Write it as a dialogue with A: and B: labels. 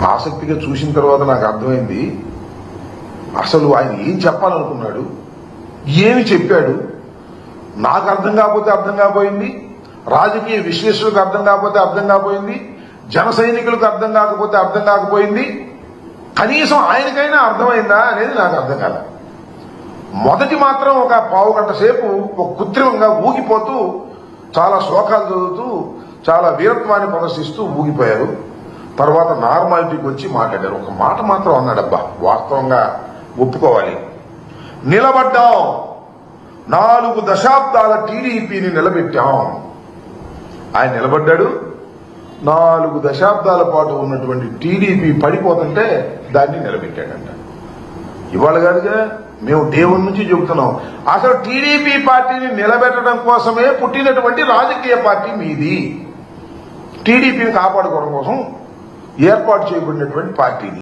A: ఆసక్తిగా చూసిన తర్వాత నాకు అర్థమైంది అసలు ఆయన ఏం చెప్పాలనుకున్నాడు, ఏమి చెప్పాడు. నాకు అర్థం కాకపోతే అర్థం కాపోయింది, రాజకీయ విశ్లేషకులకు అర్థం కాకపోతే అర్థం కాపోయింది, జన సైనికులకు అర్థం కాకపోతే అర్థం కాకపోయింది. కనీసం ఆయనకైనా అర్థమైందా అనేది నాకు అర్థం కాల. మొదటి మాత్రం ఒక పావు గంట సేపు ఒక కృత్రిమంగా ఊగిపోతూ చాలా శ్లోకాలు చదువుతూ చాలా వీరత్వాన్ని ప్రదర్శిస్తూ ఊగిపోయారు. తర్వాత నార్మాలిటీకి వచ్చి మాట్లాడారు. ఒక మాట మాత్రం అన్నాడబ్బా, వాస్తవంగా ఒప్పుకోవాలి. నిలబడ్డాం, 4 దశాబ్దాల టీడీపీని నిలబెట్టాం. ఆయన నిలబడ్డాడు. 4 దశాబ్దాల పాటు ఉన్నటువంటి టీడీపీ పడిపోతుంటే దాన్ని నిలబెట్టాడంట. ఇవాళ కాదుగా, మేము దేవుడి నుంచి చెబుతున్నాం. అసలు టీడీపీ పార్టీని నిలబెట్టడం కోసమే పుట్టినటువంటి రాజకీయ పార్టీ మీది. టీడీపీని కాపాడుకోవడం కోసం ఏర్పాటు చేయబడినటువంటి పార్టీది.